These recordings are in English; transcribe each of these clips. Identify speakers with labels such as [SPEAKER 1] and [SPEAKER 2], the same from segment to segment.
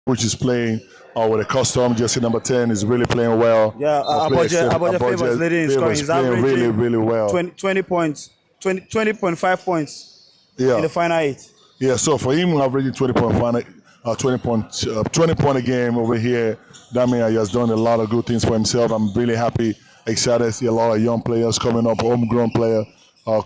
[SPEAKER 1] which is playing with a custom jersey number 10, is really playing well.
[SPEAKER 2] Yeah, Aboje Favor is leading in scoring. He's
[SPEAKER 1] playing
[SPEAKER 2] averaging
[SPEAKER 1] really, really well.
[SPEAKER 2] 20 points, 20.5 points in the final 8.
[SPEAKER 1] Yeah, so for him averaging 20 point a game over here, that means he has done a lot of good things for himself. I'm really happy, excited to see a lot of young players coming up, homegrown player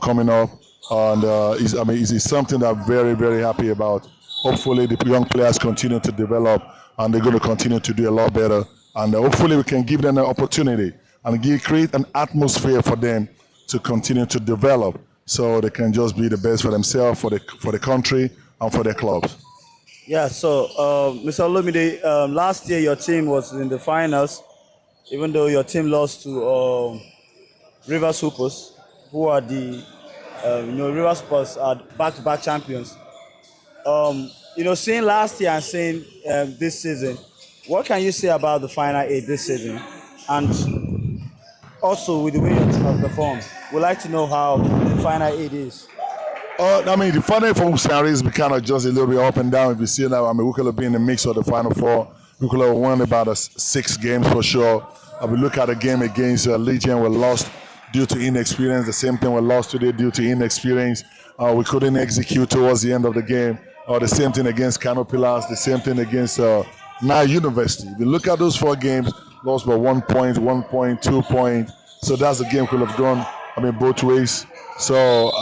[SPEAKER 1] coming up, and it's something that I'm very, very happy about. Hopefully the young players continue to develop, and they're going to continue to do a lot better, and hopefully we can give them an opportunity and create an atmosphere for them to continue to develop, so they can just be the best for themselves, for the country, and for their clubs.
[SPEAKER 2] Yeah, so Mr. Olumide, last year your team was in the finals, even though your team lost to Rivers Hoopers, who are the Rivers Hoopers are back-to-back champions. Seeing last year and seeing this season, what can you say about the final 8 this season? And also with the way your team has performed, we'd like to know how the final 8 is.
[SPEAKER 1] The final 4 series be kind of just a little bit up and down. If you see now, we could have been in the mix of the final 4. We could have won about 6 games for sure. We look at the game against Legion, we lost due to inexperience. The same thing we lost today due to inexperience. We couldn't execute towards the end of the game. The same thing against KANO Pillars, the same thing against Nile University. If you look at those 4 games, lost by 1 point, 1 point, 2 point. So that's the game could have gone, both ways. So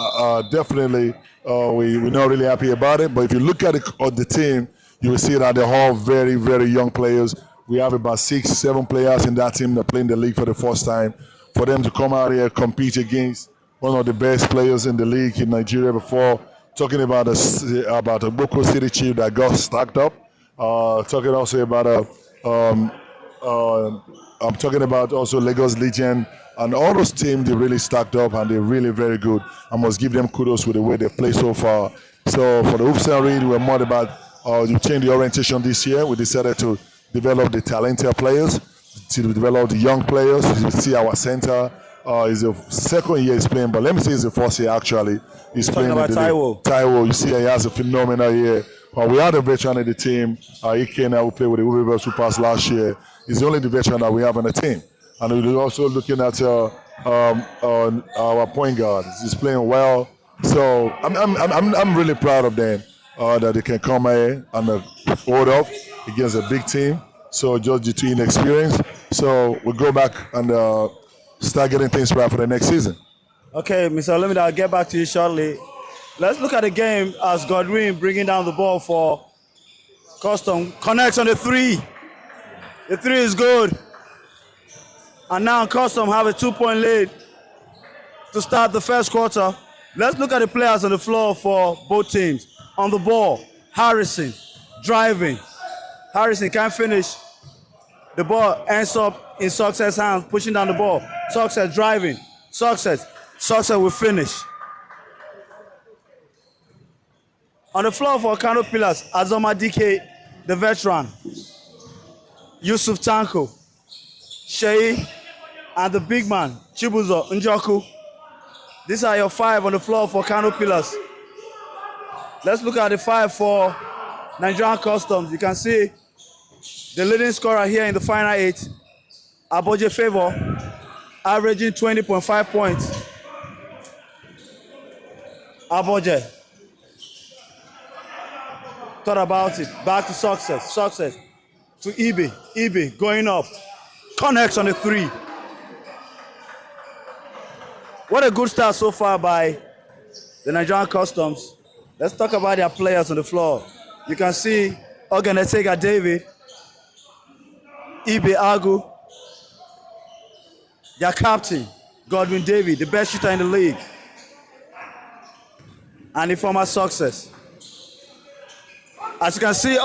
[SPEAKER 1] definitely, we're not really happy about it. But if you look at the team, you will see that they're all very, very young players. We have about 6, 7 players in that team that play in the league for the first time. For them to come out here, compete against one of the best players in the league in Nigeria before, talking about a Boko City Chief that got stacked up. Talking also about I'm talking about also Lagos Legion, and all those teams, they really stacked up and they're really very good. I must give them kudos with the way they play so far. So for the Hoops and Read, we're more about you change the orientation this year. We decided to develop the talented players, to develop the young players. You see our center is the second year he's playing, but let me say it's the first year actually. He's playing
[SPEAKER 2] about Taiwo.
[SPEAKER 1] Taiwo, you see he has a phenomenal year. We had a veteran in the team, Ikena, who played with the Rivers Hoopers last year. He's the only veteran that we have on the team. And we're also looking at our point guard. He's playing well. So I'm really proud of them that they can come here and hold up against a big team. So just due to inexperience. So we'll go back and start getting things right for the next season.
[SPEAKER 2] Okay, Mr. Olumide, I'll get back to you shortly. Let's look at the game as Godwin bringing down the ball for Custom. Connects on the 3. The 3 is good. And now Custom have a 2-point lead to start the first quarter. Let's look at the players on the floor for both teams. On the ball, Harrison driving. Harrison can't finish. The ball ends up in Success' hands, pushing down the ball. Success driving. Success will finish. On the floor for KANO Pillars, Azoma DK, the veteran. Yusuf Tanko, Shei, and the big man, Chibuzo Njoku. These are your 5 on the floor for KANO Pillars. Let's look at the 5 for Nigerian Customs. You can see the leading scorer here in the final 8, Aboje Favor, averaging 20.5 points. Aboje. Thought about it. Back to Success. Success to Ibe. Ibe going up. Connects on the 3. What a good start so far by the Nigerian Customs. Let's talk about their players on the floor. You can see Oganetega David, Ibe Agu, their captain, Godwin David, the best shooter in the league, and the former Success. As you can see,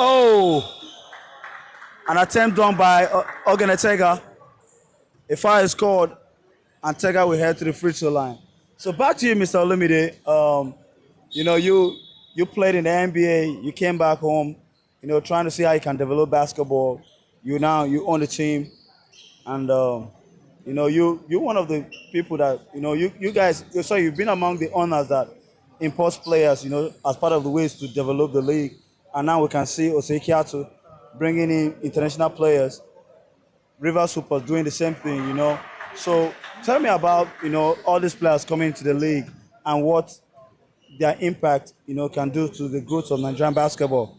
[SPEAKER 2] an attempt done by Oganetega. A foul is scored, and Tega will head to the free throw line. So back to you, Mr. Olumide. You played in the NBA. You came back home, trying to see how you can develop basketball. You own the team, and you're one of the people that you guys. So you've been among the owners that import players, as part of the ways to develop the league. And now we can see Osekiatu bringing in international players. River Super doing the same thing, you know. So tell me about, you know, all these players coming into the league and what their impact, you know, can do to the growth of Nigerian basketball.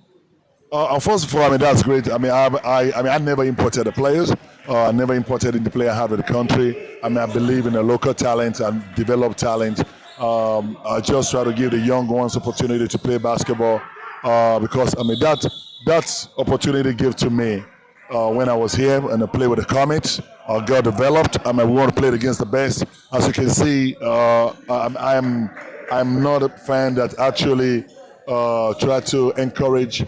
[SPEAKER 1] First of all, I mean that's great. I mean, I never imported the players. I never imported the player I have in the country. I mean, I believe in the local talent and develop talent. I just try to give the young ones opportunity to play basketball because I mean that opportunity given to me when I was here and I played with the Comets. Got developed. I mean, we want to play against the best. As you can see, I'm not a fan that actually try to encourage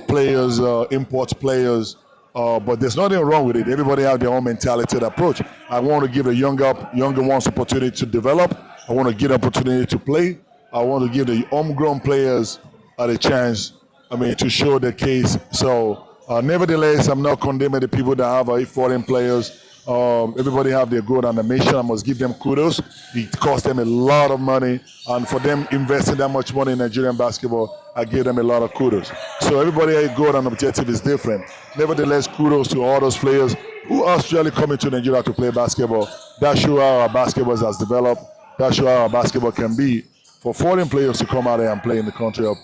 [SPEAKER 1] players, import players. But there's nothing wrong with it. Everybody have their own mentality and approach. I want to give the younger ones opportunity to develop. I want to give them opportunity to play. I want to give the homegrown players a chance. I mean, to show their case. So, nevertheless, I'm not condemning the people that have foreign players. Everybody have their good on the mission. I must give them kudos. It cost them a lot of money, and for them investing that much money in Nigerian basketball, I give them a lot of kudos. So everybody good and objective is different. Nevertheless, kudos to all those players who are actually coming to Nigeria to play basketball. That shows how our basketball has developed. That shows how our basketball can be for foreign players to come out there and play in the country of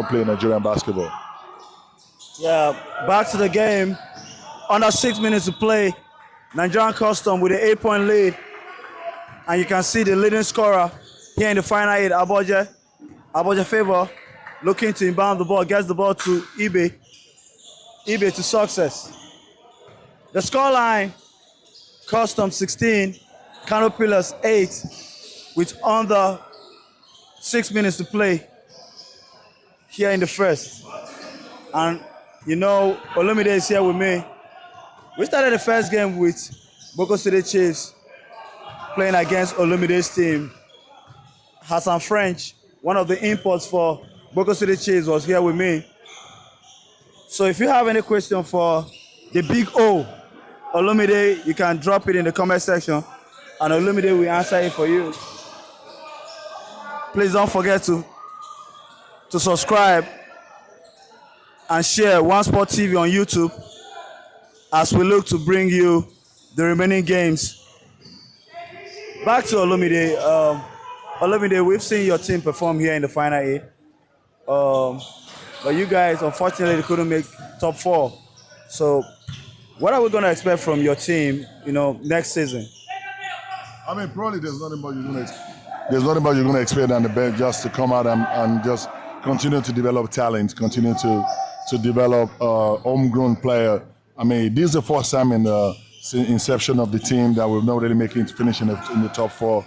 [SPEAKER 1] play Nigerian basketball.
[SPEAKER 2] Yeah, back to the game. Under 6 minutes to play. Nigerian Custom with an 8-point lead. And you can see the leading scorer here in the final 8, Aboje. Aboje Favor looking to inbound the ball, gets the ball to Ibe. Ibe to success. The scoreline, Custom 16, KANO Pillars 8, with under 6 minutes to play here in the first. And you know, Olumide is here with me. We started the first game with Boko City Chiefs playing against Olumide's team. Hassan French, one of the imports for Boko City Chiefs, was here with me. So if you have any question for the big O, Olumide, you can drop it in the comment section and Olumide will answer it for you. Please don't forget to subscribe and share One Sport TV on YouTube as we look to bring you the remaining games. Back to Olumide. Olumide, we've seen your team perform here in the Final 8. But you guys, unfortunately, couldn't make top 4. So what are we going to expect from your team, you know, next season?
[SPEAKER 1] I mean, probably there's nothing more you're going to expect than the bench just to come out and just continue to develop talent, continue to develop homegrown player. I mean, this is the first time in the inception of the team that we've not really making it to finish in the top 4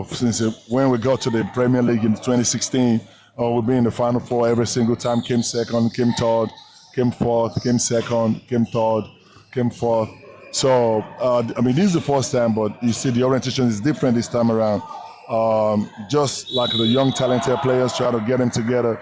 [SPEAKER 1] since when we got to the Premier League in 2016. We've been in the Final 4 every single time. Came second, came third, came fourth, came second, came third, came fourth. So I mean, this is the first time, but you see the orientation is different this time around. Just like the young talented players, try to get them together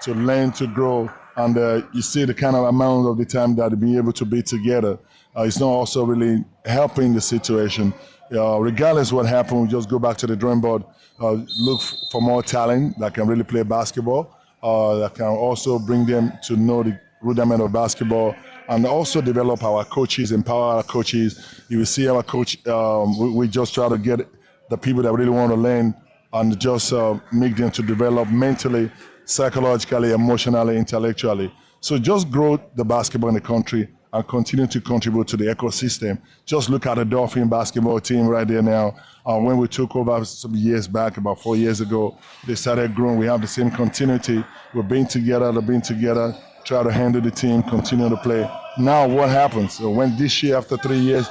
[SPEAKER 1] to learn, to grow. And you see the kind of amount of the time that they be able to be together. It's not also really helping the situation. Regardless of what happened, we just go back to the drawing board, look for more talent that can really play basketball, that can also bring them to know the rudiment of basketball, and also develop our coaches, empower our coaches. You will see our coach, we just try to get the people that really want to learn and just make them to develop mentally, psychologically, emotionally, intellectually. So just grow the basketball in the country and continue to contribute to the ecosystem. Just look at the Dolphin basketball team right there now. When we took over some years back, about 4 years ago, they started growing. We have the same continuity. We're being together, try to handle the team, continue to play. Now what happens? So when this year, after 3 years,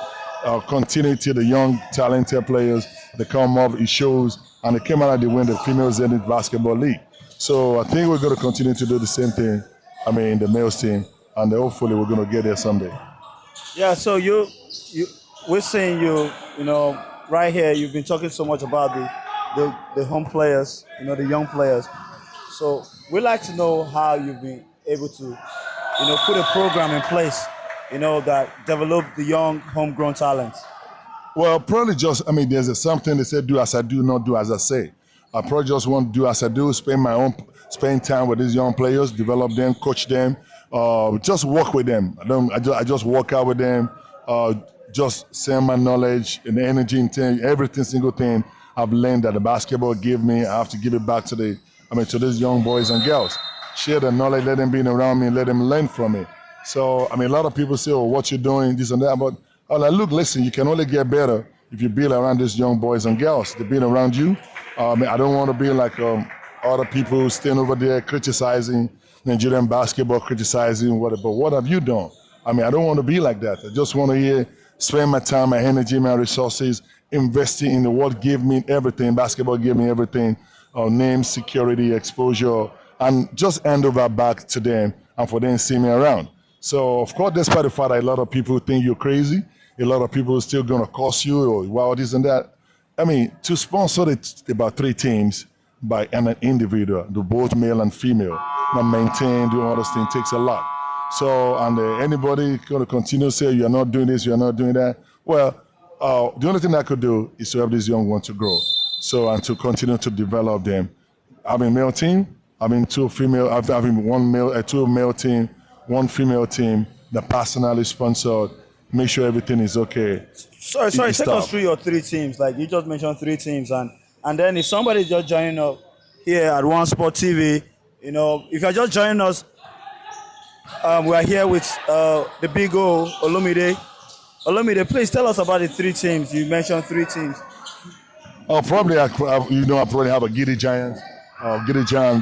[SPEAKER 1] continuity, the young, talented players, they come up, it shows, and they came out and they win the Female Zenith Basketball League. So I think we're going to continue to do the same thing, in the males team, and hopefully we're going to get there someday.
[SPEAKER 2] Yeah, so we're seeing you know, right here, you've been talking so much about the home players, you know, the young players. So we'd like to know how you've been able to, you know, put a program in place, you know, that develop the young homegrown talents.
[SPEAKER 1] Well, probably just, there's something they say, do as I do, not do as I say. I probably just want to do as I do, spend time with these young players, develop them, coach them, Just work with them. I just work out with them. Just send my knowledge and energy and everything single thing I've learned that the basketball gave me. I have to give it back to to these young boys and girls. Share the knowledge, let them be around me, let them learn from me. So a lot of people say, "Oh, what you're doing, this and that," but I'm like, look, listen, you can only get better if you build around these young boys and girls. They're being around you. I don't want to be like other people staying over there criticizing Nigerian basketball, criticizing whatever. But what have you done? I don't want to be like that. I just want to spend my time, my energy, my resources, investing in the what gave me everything. Basketball gave me everything. Name, security, exposure, and just hand over back to them and for them to see me around. So, of course, despite the fact that a lot of people think you're crazy, a lot of people are still going to curse you or wow, this and that. To sponsor about 3 teams by an individual, do both male and female, and maintain, do all those things takes a lot. So, and anybody going to continue to say you're not doing this, you're not doing that. Well, the only thing I could do is to help these young ones to grow. So, and to continue to develop them. Having male team, having 2 female, having 2 male team, 1 female team that personally sponsored. Make sure everything is okay.
[SPEAKER 2] Sorry, take us through your 3 teams. Like you just mentioned 3 teams, and then if somebody's just joining up here at One Sport TV, if you're just joining us, we are here with the big O, Olumide. Olumide, please tell us about the 3 teams. You mentioned 3 teams.
[SPEAKER 1] Probably, I probably have a Giddy Giant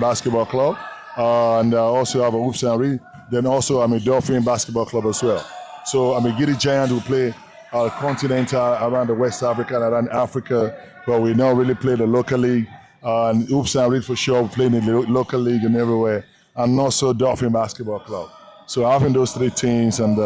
[SPEAKER 1] basketball club, and also have a Hoops and Reed. Then also I'm a Dolphin basketball club as well. So I'm a Giddy Giant who play continental around the West Africa and around Africa, but we now really play the local league. And Hoops and Reed for sure, we play in the local league and everywhere. And also Dolphin basketball club. So having those 3 teams and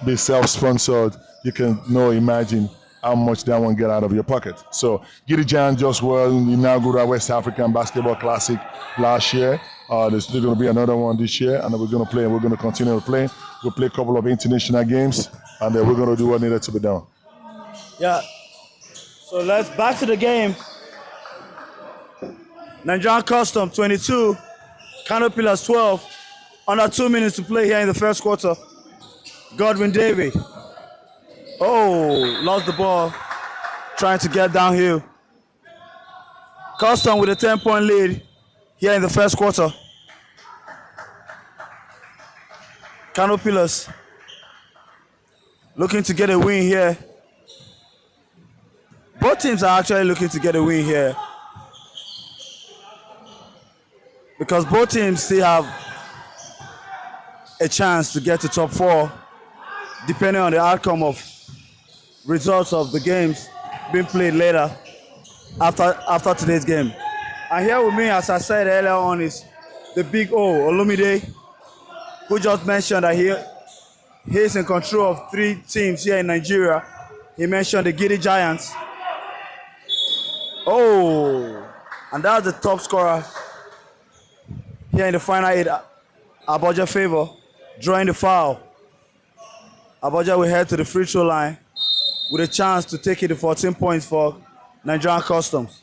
[SPEAKER 1] be self-sponsored, you can imagine how much that one get out of your pocket. So Giddy Giant just won the inaugural West African Basketball Classic last year. There's still going to be another one this year, and we're going to play, and we're going to continue to play. We'll play a couple of international games, and then we're going to do what needed to be done.
[SPEAKER 2] Yeah. So let's back to the game. Nigerian Custom 22, KANO Pillars 12. Under 2 minutes to play here in the first quarter. Godwin David. Oh, lost the ball. Trying to get downhill. Custom with a 10-point lead here in the first quarter. KANO Pillars looking to get a win here. Both teams are actually looking to get a win here, because both teams still have a chance to get to top 4, depending on the outcome of results of the games being played later after today's game. And here with me, as I said earlier on, is the big O, Olumide, who just mentioned that he's in control of 3 teams here in Nigeria. He mentioned the Giddy Giants. Oh, and that's the top scorer here in the final 8, Abuja favor, drawing the foul. Abuja will head to the free throw line with a chance to take it to 14 points for Nigerian Customs.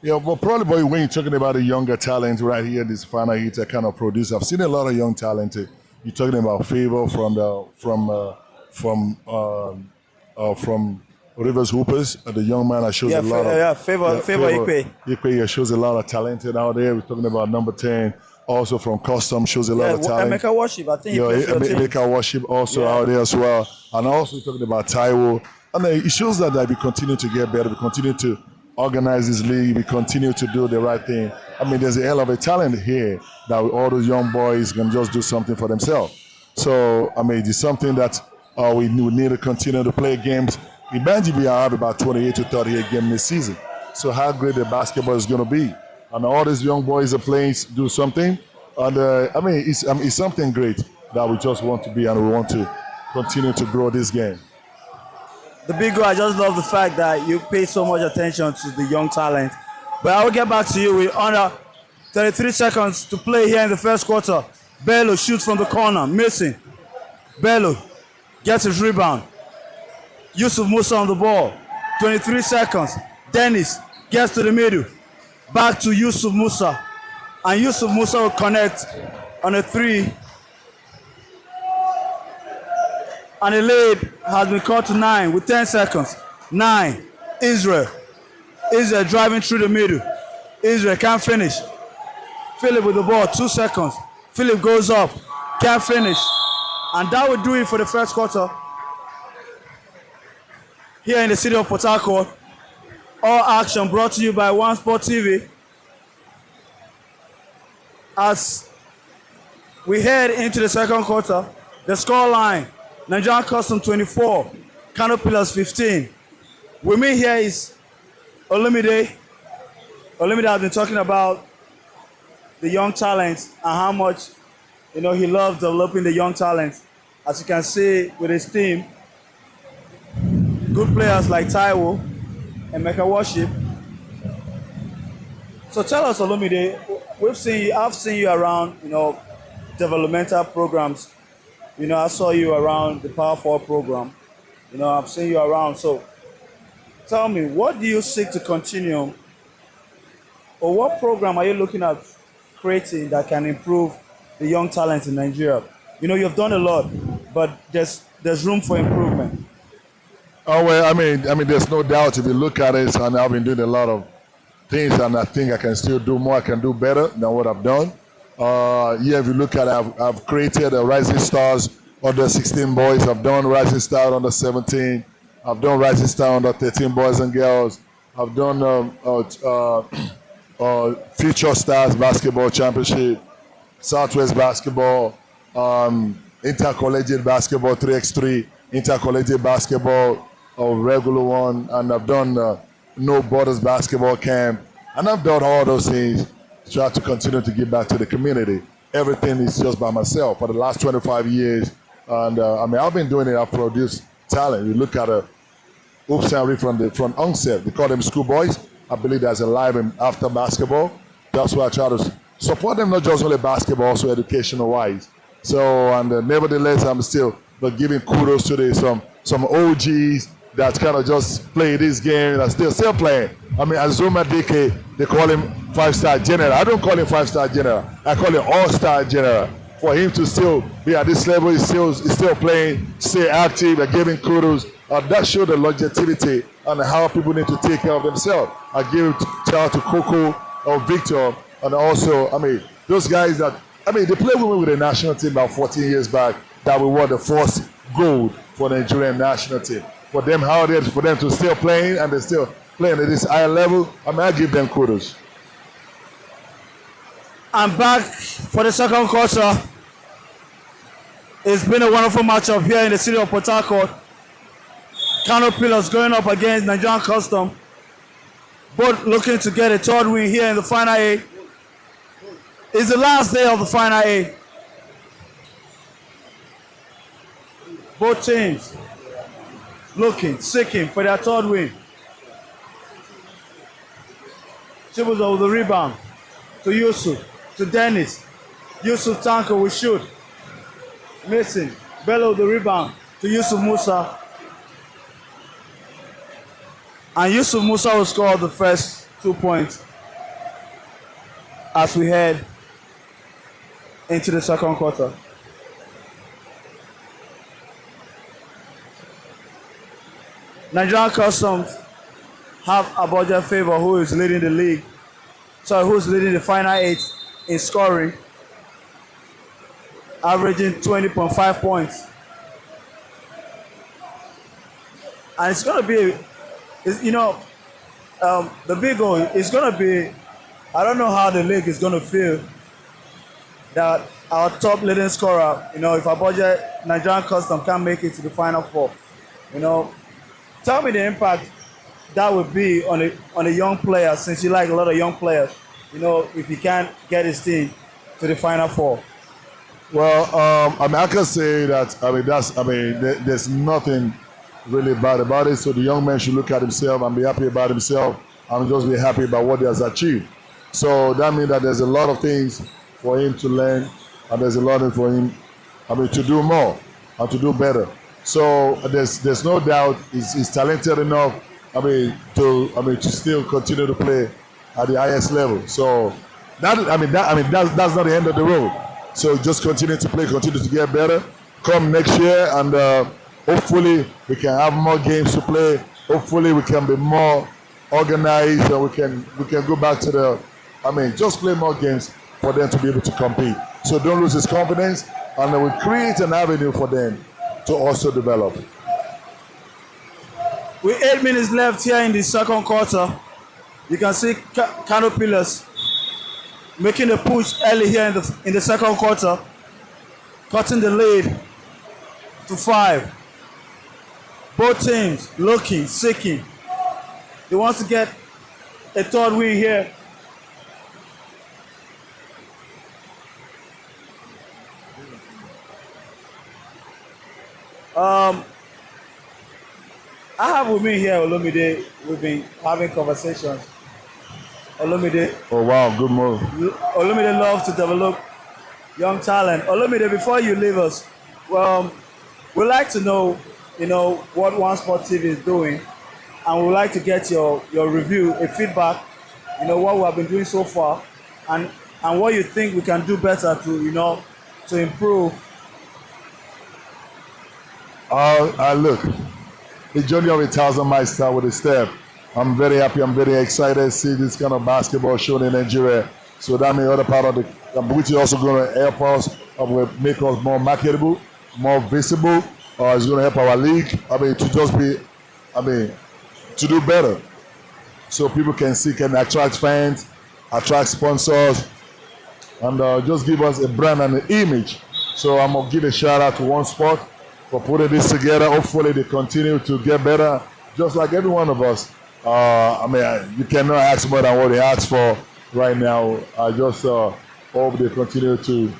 [SPEAKER 1] Yeah, but probably when you're talking about a younger talent right here, this final hit I kind of produce. I've seen a lot of young talent. You're talking about Favor from Rivers Hoopers, the young man that shows a lot of
[SPEAKER 2] Favor
[SPEAKER 1] Ipe shows a lot of talent out there. We're talking about number 10, also from Custom, shows a lot of talent.
[SPEAKER 2] Emeka Worship, I think.
[SPEAKER 1] Emeka Worship also out there as well, and also talking about Taiwo. And it shows that we continue to get better. We continue to organize this league. We continue to do the right thing. There's a hell of a talent here that all those young boys can just do something for themselves. So, it's something that we need to continue to play games. Imagine we have about 28 to 38 games this season. So how great the basketball is going to be. And all these young boys are playing, do something. And it's something great that we just want to be, and we want to continue to grow this game.
[SPEAKER 2] The big guy, I just love the fact that you pay so much attention to the young talent. But I will get back to you with under 33 seconds to play here in the first quarter. Bello shoots from the corner, missing. Bello gets his rebound. Yusuf Musa on the ball. 23 seconds. Dennis gets to the middle. Back to Yusuf Musa. And Yusuf Musa will connect on a 3. And the lead has been cut to 9 with 10 seconds. 9. Israel. Israel driving through the middle. Israel can't finish. Philip with the ball, 2 seconds. Philip goes up, can't finish. And that will do it for the first quarter. Here in the city of Port Harcourt, all action brought to you by One Sport TV. As we head into the second quarter, the score line, Nigerian Custom 24, KANO Pillars 15. With me here is Olumide. Olumide has been talking about the young talents and how much he loves developing the young talents. As you can see with his team, good players like Taiwo and Mecca Worship. So tell us, Olumide, I've seen you around, developmental programs. I saw you around the Power 4 program. I've seen you around. So tell me, what do you seek to continue, or what program are you looking at creating that can improve the young talents in Nigeria? You've done a lot, but there's room for improvement.
[SPEAKER 1] Oh well, I mean, there's no doubt if you look at it, and I've been doing a lot of things, and I think I can still do more. I can do better than what I've done. If you look at it, I've created a Rising Stars under 16 boys. I've done Rising Star under 17. I've done Rising Star under 13 boys and girls. I've done Future Stars Basketball Championship, Southwest Basketball, Intercollegiate Basketball 3x3, Intercollegiate Basketball, a regular one, and I've done No Borders Basketball Camp, and I've done all those things. Try to continue to give back to the community. Everything is just by myself for the last 25 years, and I've been doing it. I've produced talent. You look at Oops and from onset, they call them schoolboys. I believe there's a life after basketball. That's why I try to support them, not just only basketball, also educational wise. So, and nevertheless, I'm still giving kudos to some OGs that kind of just play this game and still playing. Azuma DK, they call him 5-star general. I don't call him 5-star general. I call him all-star general. For him to still be at this level, he's still playing, stay active, and giving kudos. That shows the longevity and how people need to take care of themselves. I give shout out to Coco or Victor, and also, those guys that, they played with the national team about 14 years back, that we won the first gold for the Nigerian national team. For them, how it is for them to still playing, and they're still playing at this high level, I give them kudos.
[SPEAKER 2] I'm back for the second quarter. It's been a wonderful matchup here in the city of Port Harcourt. KANO Pillars going up against Nigerian Custom. Both looking to get a third win here in the Final A. It's the last day of the Final A. Both teams seeking for their third win. Chibuzo with the rebound to Yusuf, to Dennis. Yusuf Tanko will shoot. Missing. Bello with the rebound to Yusuf Musa. And Yusuf Musa will score the first 2 points as we head into the second quarter. Nigerian Customs have Aboja Favor, who is leading the league. Who's leading the Final 8 in scoring, averaging 20.5 points. And it's going to be, the big goal is going to be, I don't know how the league is going to feel that our top leading scorer, if Aboja Nigerian Custom can't make it to the Final 4, tell me the impact that would be on a young player, since you like a lot of young players, if he can't get his team to the Final 4.
[SPEAKER 1] Well, I can say that, there's nothing really bad about it. So the young man should look at himself and be happy about himself and just be happy about what he has achieved. So that means that there's a lot of things for him to learn, and there's a lot for him, to do more and to do better. So there's no doubt he's talented enough, to still continue to play at the highest level. So that's not the end of the road. So just continue to play, continue to get better. Come next year, and hopefully we can have more games to play. Hopefully we can be more organized, and we can go back to just play more games for them to be able to compete. So don't lose his confidence, and we create an avenue for them to also develop.
[SPEAKER 2] With 8 minutes left here in the second quarter, you can see KANO Pillars making a push early here in the second quarter, cutting the lead to 5. Both teams looking, seeking. They want to get a third win here. I have with me here Olumide. We've been having conversations. Olumide.
[SPEAKER 1] Oh wow, good move.
[SPEAKER 2] Olumide loves to develop young talent. Olumide, before you leave us, well, we'd like to know, what One Sport TV is doing, and we'd like to get your review, a feedback, what we have been doing so far, and what you think we can do better to improve.
[SPEAKER 1] Look, the journey of 1,000 miles start with a step. I'm very happy. I'm very excited to see this kind of basketball shown in Nigeria. So that means other part of which is also going to help us, will make us more marketable, more visible. It's going to help our league. To do better, so people can attract fans, attract sponsors, and just give us a brand and an image. So I'm gonna give a shout out to One Sport for putting this together. Hopefully they continue to get better, just like every one of us. You cannot ask more than what they ask for right now. I just hope they continue to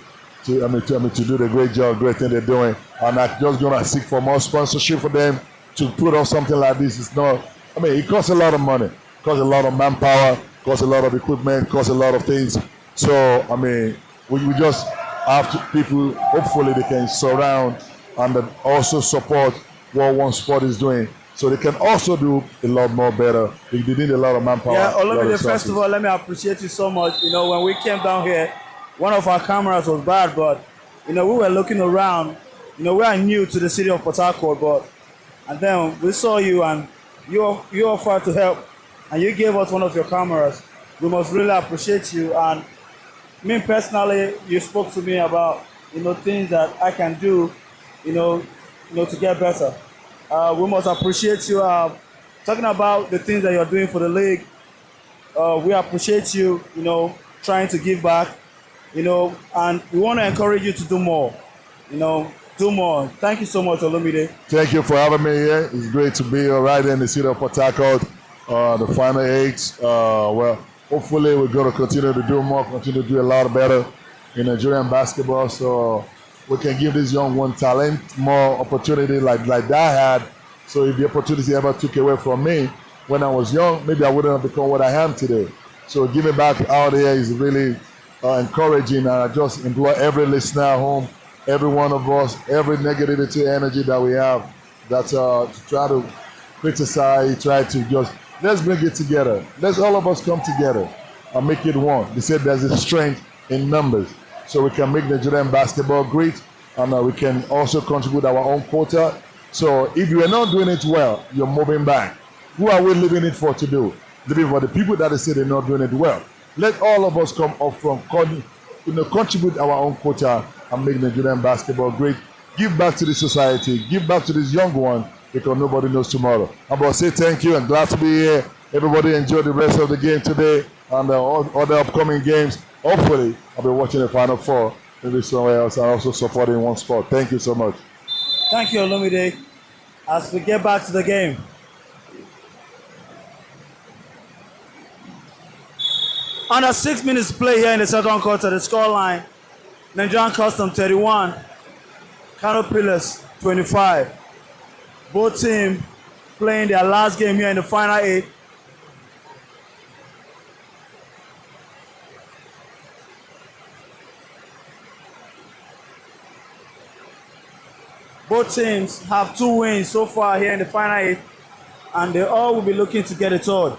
[SPEAKER 1] do the great job, great thing they're doing. And I'm just gonna seek for more sponsorship for them to put on something like this. It's not. It costs a lot of money, costs a lot of manpower, costs a lot of equipment, costs a lot of things. So we just have to, people. Hopefully they can surround and also support what One Sport is doing, so they can also do a lot more better. They need a lot of manpower.
[SPEAKER 2] Yeah, Olumide, first of all, let me appreciate you so much. When we came down here, one of our cameras was bad, but we were looking around. We are new to the city of Port Harcourt, and then we saw you, and you offered to help, and you gave us one of your cameras. We must really appreciate you. And me personally, you spoke to me about things that I can do, to get better. We must appreciate you. Talking about the things that you're doing for the league, we appreciate you. Trying to give back. And we want to encourage you to do more. Do more. Thank you so much, Olumide.
[SPEAKER 1] Thank you for having me here. It's great to be right in the city of Port Harcourt, the final 8. Hopefully we're going to continue to do more, continue to do a lot better in Nigerian basketball, so we can give this young one talent more opportunity like that I had. So if the opportunity ever took away from me when I was young, maybe I wouldn't have become what I am today. So giving back out here is really encouraging, and I just implore every listener at home, every one of us, every negativity energy that we have, that to try to criticize, try to just, let's bring it together. Let's all of us come together and make it one. They said there's a strength in numbers, so we can make Nigerian basketball great, and we can also contribute our own quota. So if you are not doing it well, you're moving back. Who are we leaving it for to do? Leaving for the people that they say they're not doing it well. Let all of us come up from, contribute our own quota and make Nigerian basketball great. Give back to the society, give back to this young one, because nobody knows tomorrow. I'm going to say thank you and glad to be here. Everybody enjoy the rest of the game today and all other upcoming games. Hopefully, I'll be watching the Final Four, maybe somewhere else, and also supporting One Sport. Thank you so much.
[SPEAKER 2] Thank you, Olumide. As we get back to the game. Under 6 minutes play here in the second quarter, the scoreline, Nigerian Custom 31, KANO Pillars 25. Both teams playing their last game here in the final 8. Both teams have 2 wins so far here in the final 8, and they all will be looking to get a third.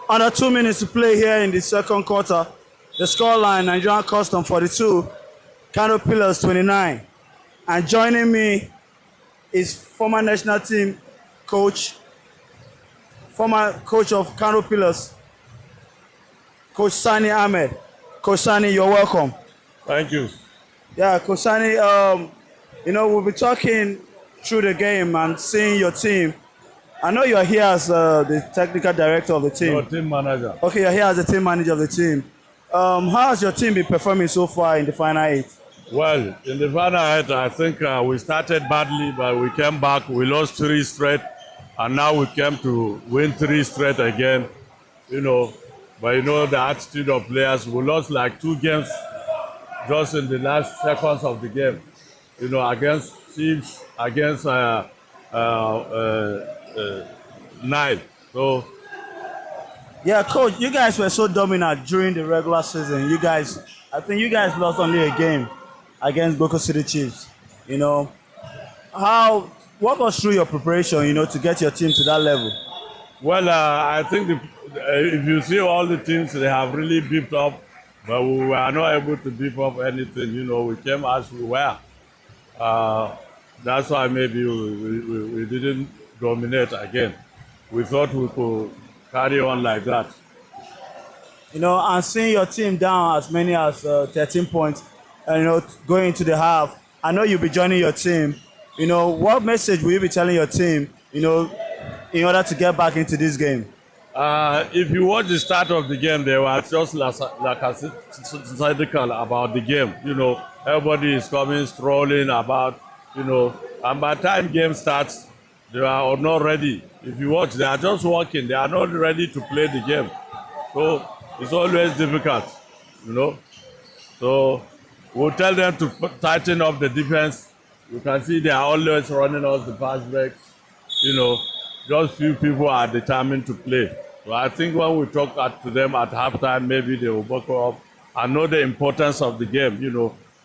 [SPEAKER 2] Under 2 minutes to play here in the second quarter. The scoreline, Nigerian Custom 42, Kano Pillars 29. And joining me is former national team coach, former coach of Kano Pillars, Coach Sani Ahmed. Coach Sani, you're welcome.
[SPEAKER 3] Thank you.
[SPEAKER 2] Yeah, Coach Sani, we'll be talking through the game and seeing your team. I know you're here as the technical director of the team.
[SPEAKER 3] Your team manager.
[SPEAKER 2] Okay, you're here as the team manager of the team. How has your team been performing so far in the final 8?
[SPEAKER 3] Well, in the final 8, I think we started badly, but we came back. We lost 3 straight, and now we came to win 3 straight again. But the attitude of players. We lost like 2 games just in the last seconds of the game. Against Chiefs, against Nile. So.
[SPEAKER 2] Yeah, Coach, you guys were so dominant during the regular season. I think you guys lost only a game against Boko City Chiefs. Walk us through your preparation, to get your team to that level?
[SPEAKER 3] Well, I think if you see all the teams, they have really beefed up, but we were not able to beef up anything. We came as we were. That's why maybe we didn't dominate again. We thought we could carry on like that.
[SPEAKER 2] And seeing your team down as many as 13 points, going into the half, I know you'll be joining your team. What message will you be telling your team, in order to get back into this game?
[SPEAKER 3] If you watch the start of the game, they were just lackadaisical about the game. Everybody is coming, strolling about, and by the time game starts, they are not ready. If you watch, they are just walking. They are not ready to play the game. So it's always difficult, So we'll tell them to tighten up the defense. You can see they are always running us the pass breaks. Just few people are determined to play. So I think when we talk to them at halftime, maybe they will buckle up and know the importance of the game,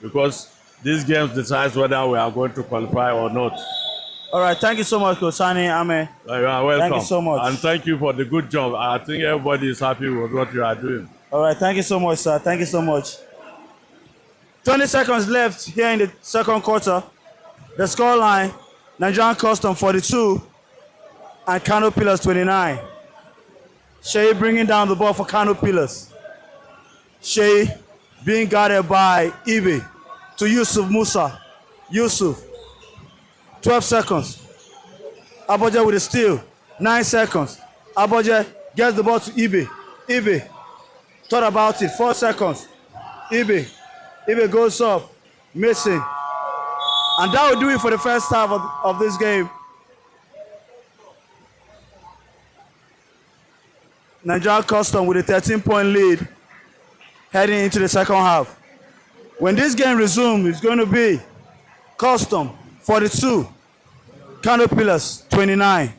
[SPEAKER 3] because these games decides whether we are going to qualify or not.
[SPEAKER 2] All right, thank you so much, Coach Sani Ame.
[SPEAKER 3] You are welcome.
[SPEAKER 2] Thank you so much.
[SPEAKER 3] And thank you for the good job. I think everybody is happy with what you are doing.
[SPEAKER 2] All right, thank you so much, sir. Thank you so much. 20 seconds left here in the second quarter. The scoreline, Nigerian Custom 42 and Kano Pillars 29. Shea bringing down the ball for Kano Pillars. Shea being guarded by Ibe to Yusuf Musa. Yusuf. 12 seconds. Aboje with a steal. 9 seconds. Aboje gets the ball to Ibe. Ibe thought about it. 4 seconds. Ibe goes up. Missing. And that will do it for the first half of this game. Nigeria Custom with a 13-point lead heading into the second half. When this game resumes, it's going to be Custom 42, Kano Pillars 29.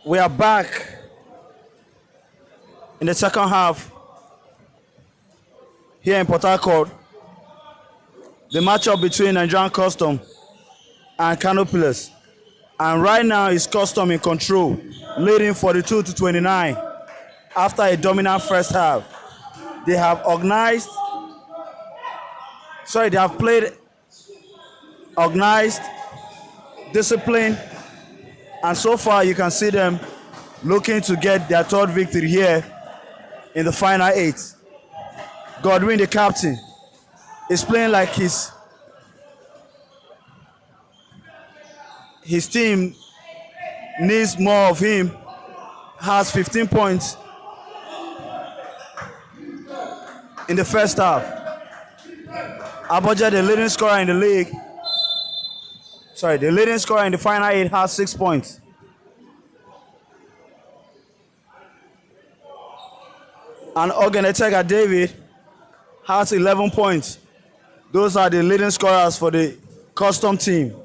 [SPEAKER 2] We are back in the second half here in Port Harcourt. The matchup between Nigerian Custom and KANO Pillars. And right now it's Custom in control, leading 42-29 after a dominant first half. They have played organized, disciplined, and so far you can see them looking to get their third victory here in the final 8. Godwin, the captain, is playing like his team needs more of him, has 15 points in the first half. Aboja, the leading scorer in the league, the leading scorer in the final 8, has 6 points. And Ogenetega David has 11 points. Those are the leading scorers for the Custom team.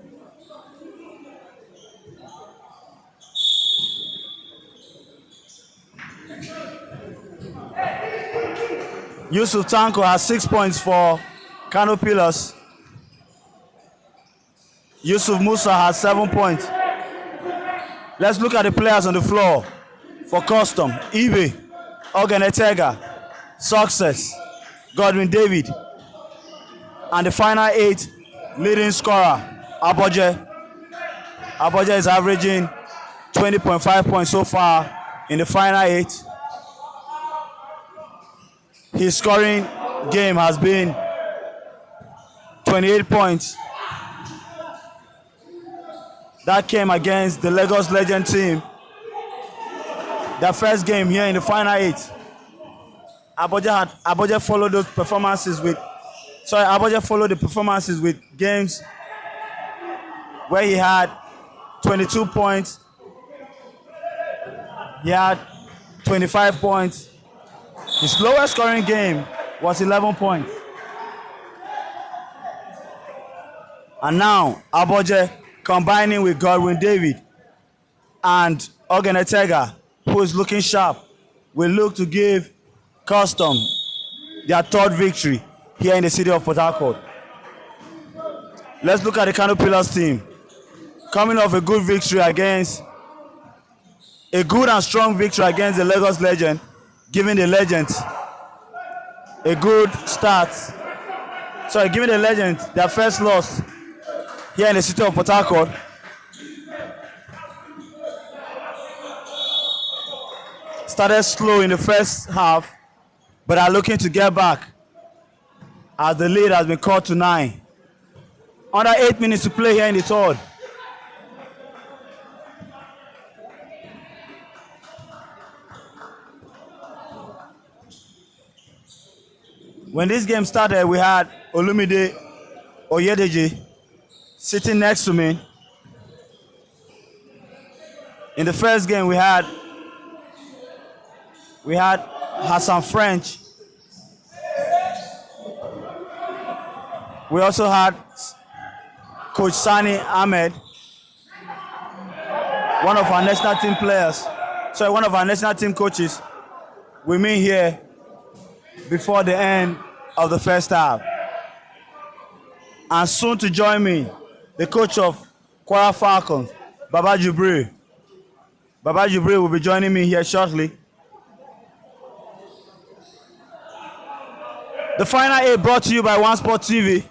[SPEAKER 2] Yusuf Tanko has 6 points for KANO Pillars. Yusuf Musa has 7 points. Let's look at the players on the floor for Custom. Ibe, Ogenetega, Success, Godwin David, and the final 8 leading scorer, Aboje. Aboje is averaging 20.5 points so far in the final 8. His scoring game has been 28 points. That came against the Lagos Legend team. Their first game here in the final 8. Aboje followed the performances with games where he had 22 points. He had 25 points. His lowest scoring game was 11 points. And now Aboje, combining with Godwin David and Ogenetega, who is looking sharp, will look to give Custom their third victory here in the city of Port Harcourt. Let's look at the KANO Pillars team. Coming off a good and strong victory against the Lagos Legend, giving the Legends a good start. Giving the Legends their first loss here in the city of Port Harcourt. Started slow in the first half, but are looking to get back as the lead has been cut to 9. Under 8 minutes to play here in the third. When this game started, we had Olumide Oyedeji sitting next to me. In the first game, we had Hassan French. We also had Coach Sani Ahmed, one of our national team coaches. We meet here before the end of the first half. And soon to join me, the coach of Kwara Falcons, Baba Jubril. Baba Jubril will be joining me here shortly. The final 8 brought to you by One Sport TV.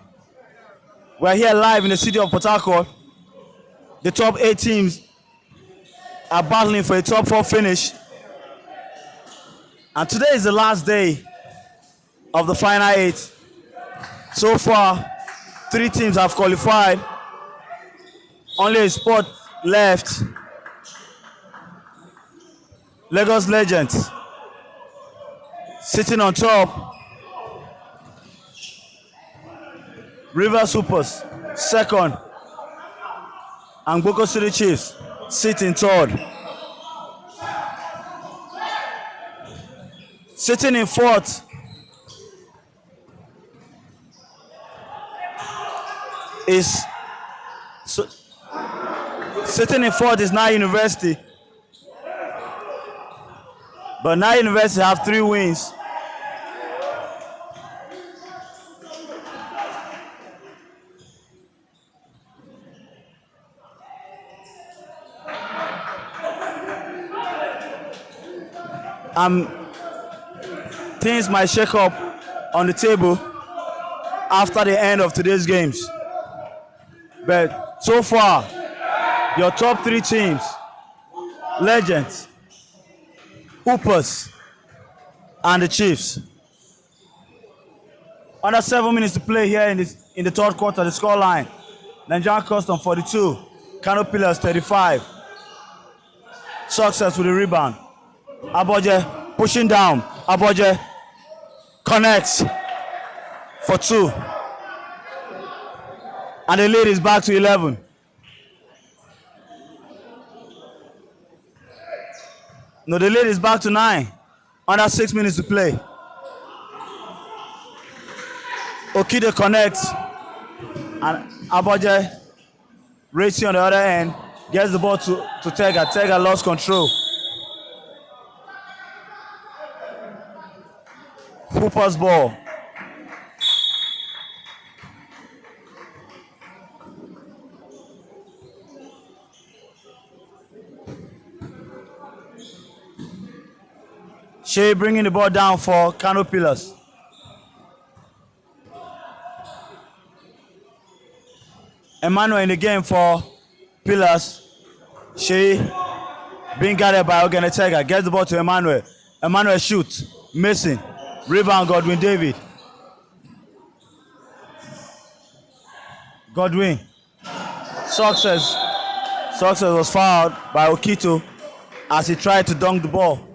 [SPEAKER 2] We're here live in the city of Port Harcourt. The top 8 teams are battling for a top 4 finish. And today is the last day of the final 8. So far, 3 teams have qualified. Only a spot left. Lagos Legends sitting on top. River Supers second. And Boko City Chiefs sitting third. Sitting in fourth is Nile University But now University have 3 wins. Things might shake up on the table after the end of today's games. But so far, your top 3 teams, Legends, Hoopers, and the Chiefs. Under 7 minutes to play here in the third quarter, the score line. Nigerian Custom 42, KANO Pillars 35. Success with the rebound. Aboje pushing down. Aboje connects for 2. And the lead is back to 11. No, the lead is back to 9. Under 6 minutes to play. Okide connects. And Aboje, racing on the other end, gets the ball to Tega. Tega lost control. Hooper's ball. Shea bringing the ball down for KANO Pillars. Emmanuel in the game for Pillars. Shea being guarded by Ogenetega. Gets the ball to Emmanuel. Emmanuel shoots. Missing. Rebound Godwin David. Godwin. Success was fouled by Okito as he tried to dunk the ball.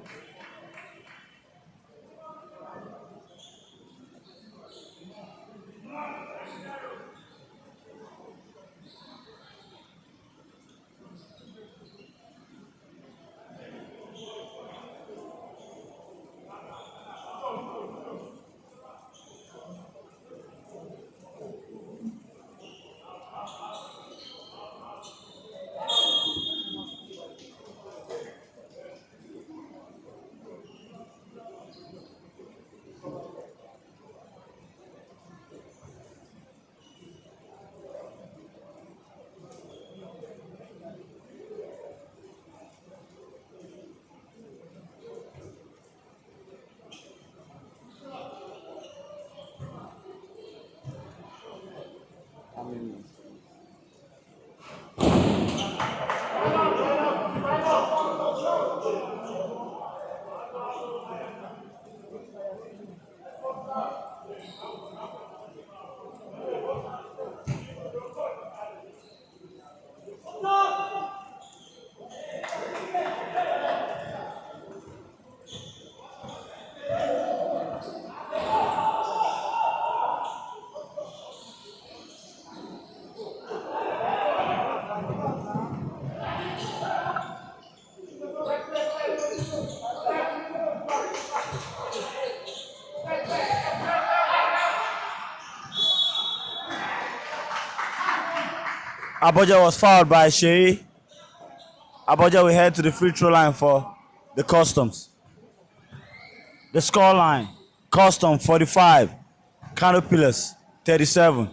[SPEAKER 2] Aboja was fouled by Shea. Aboja will head to the free throw line for the Customs. The score line, Custom 45, KANO Pillars 37.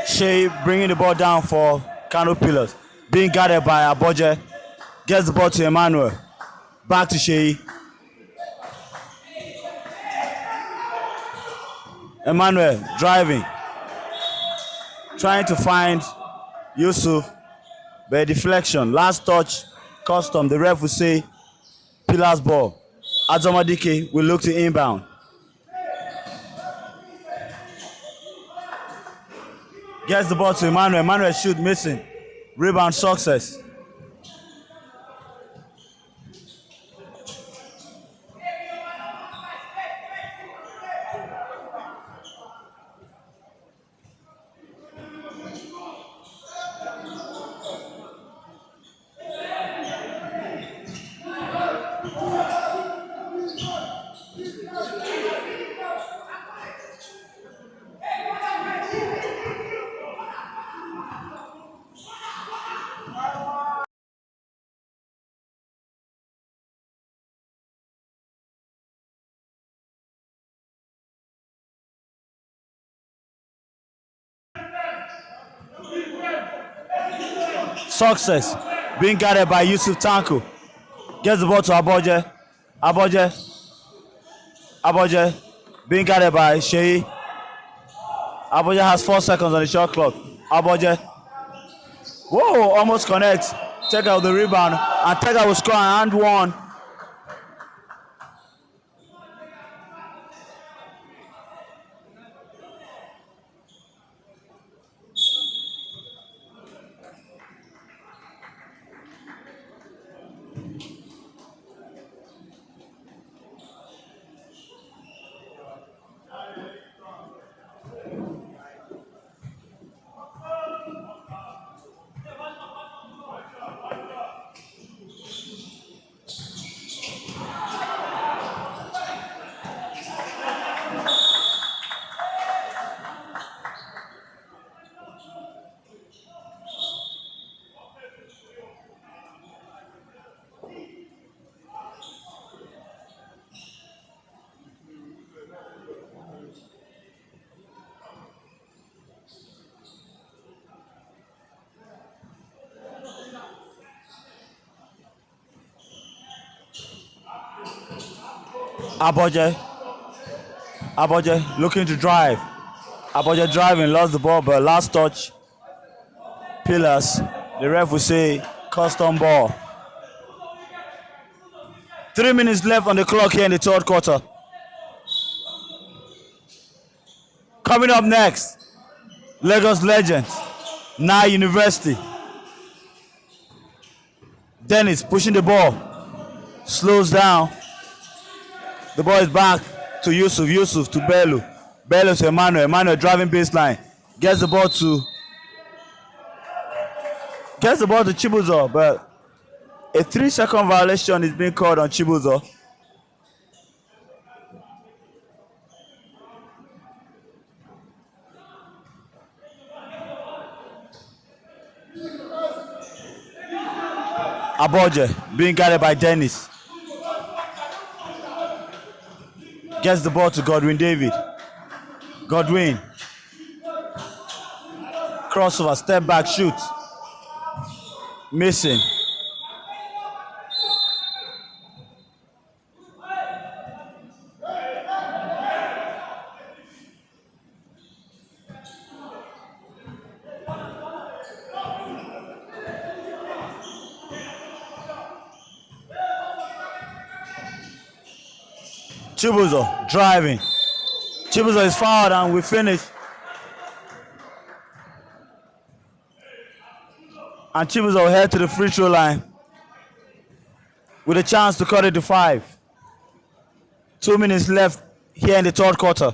[SPEAKER 2] Shea bringing the ball down for KANO Pillars. Being guarded by Aboje. Gets the ball to Emmanuel. Back to Shea. Emmanuel driving. Trying to find Yusuf. But a deflection. Last touch, Custom. The ref will say Pillars ball. Azomadike will look to inbound. Gets the ball to Emmanuel. Emmanuel shoot, missing. Rebound success. Success. Being guarded by Yusuf Tanko. Gets the ball to Aboje. Aboje. Being guarded by Sheyi. Aboje has 4 seconds on the shot clock. Aboje. Whoa, almost connects. Take out the rebound. And take out will score and one. Aboje looking to drive. Aboje driving, lost the ball, but last touch. Pillars. The ref will say custom ball. 3 minutes left on the clock here in the third quarter. Coming up next, Lagos Legends, Nai University. Dennis pushing the ball, slows down. The ball is back to Yusuf to Bello. Bello to Emmanuel driving baseline. Gets the ball to Chibuzo, but a 3-second violation is being called on Chibuzo. Aboje being guarded by Dennis. Gets the ball to Godwin David. Godwin. Crossover, step back, shoot. Missing. Chibuzo driving. Chibuzo is fouled and we finish. And Chibuzo will head to the free throw line with a chance to cut it to 5. 2 minutes left here in the third quarter.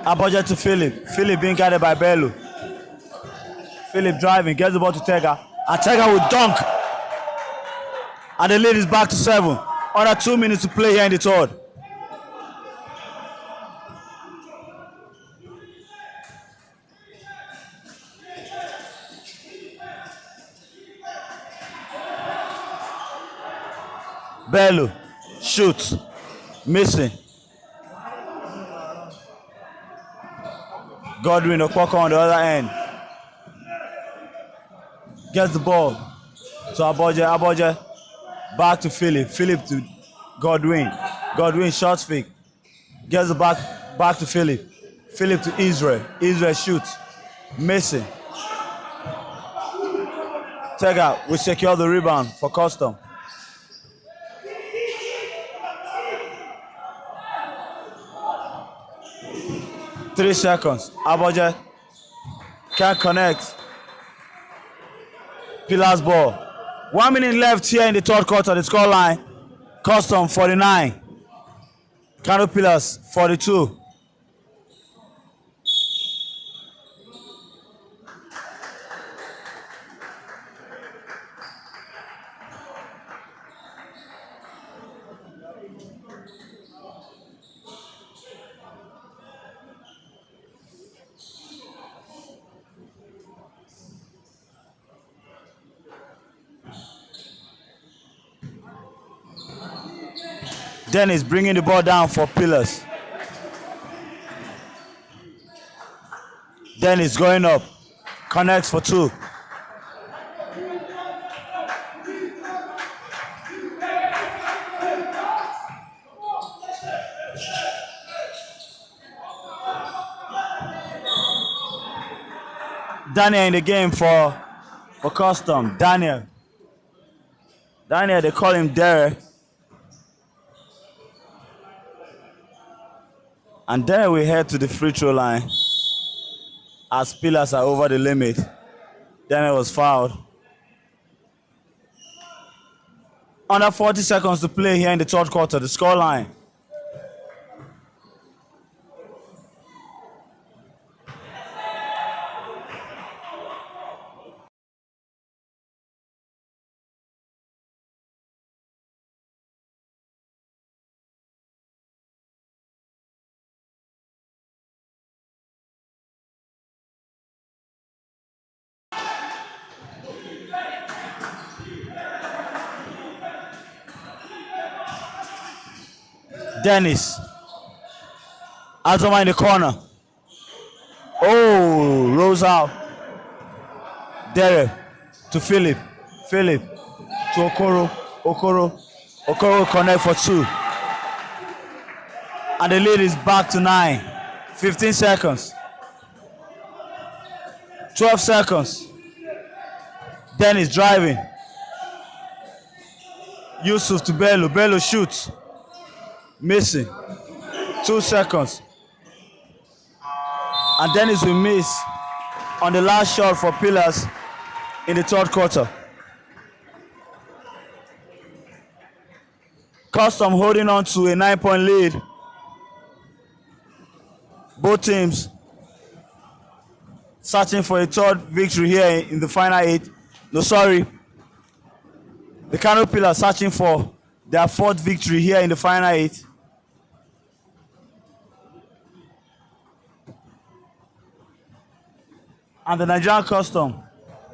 [SPEAKER 2] Aboje to Philip. Philip being guarded by Bello. Philip driving, gets the ball to Tega. And Tega will dunk. And the lead is back to 7. Under 2 minutes to play here in the third. Bello shoots. Missing. Godwin Okpoko on the other end. Gets the ball to Aboje. Back to Philip. Philip to Godwin. Godwin short fake. Gets the back to Philip. Philip to Israel. Israel shoots. Missing. Tega will secure the rebound for Custom. Three seconds. Aboje can't connect. Pillars ball. 1 minute left here in the third quarter. The scoreline. Custom 49. KANO Pillars 42. Dennis bringing the ball down for Pillars. Dennis going up. Connects for two. Daniel in the game for Custom. Daniel, they call him Derek. And then we head to the free throw line as Pillars are over the limit. Daniel was fouled. Under 40 seconds to play here in the third quarter. The score line. Dennis. Azoma in the corner. Oh, rolls out. Derek to Philip. Philip to Okoro. Okoro connect for two. And the lead is back to 9. 15 seconds. 12 seconds. Dennis driving. Yusuf to Bello. Bello shoots. Missing. 2 seconds. And Dennis will miss on the last shot for Pillars in the third quarter. Custom holding on to a 9-point lead. Both teams searching for a third victory here in the final 8. No, sorry. The KANO Pillars searching for their fourth victory here in the final 8. And the Nigerian Custom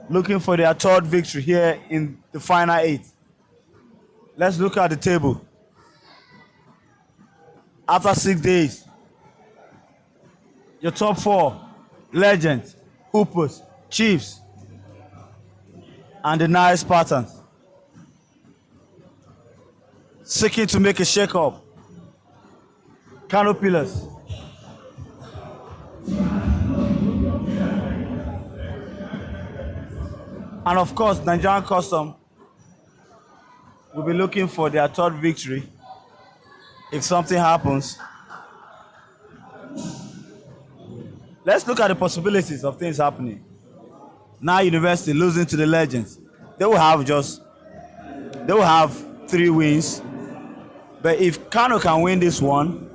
[SPEAKER 2] looking for their third victory here in the final 8. Let's look at the table. After 6 days, your top 4, Legends, Hoopers, Chiefs, and the Nice Spartans. Seeking to make a shake-up. KANO Pillars. And of course, Nigerian Custom will be looking for their third victory if something happens. Let's look at the possibilities of things happening. Now University losing to the Legends. They will have 3 wins. But if KANO can win this one,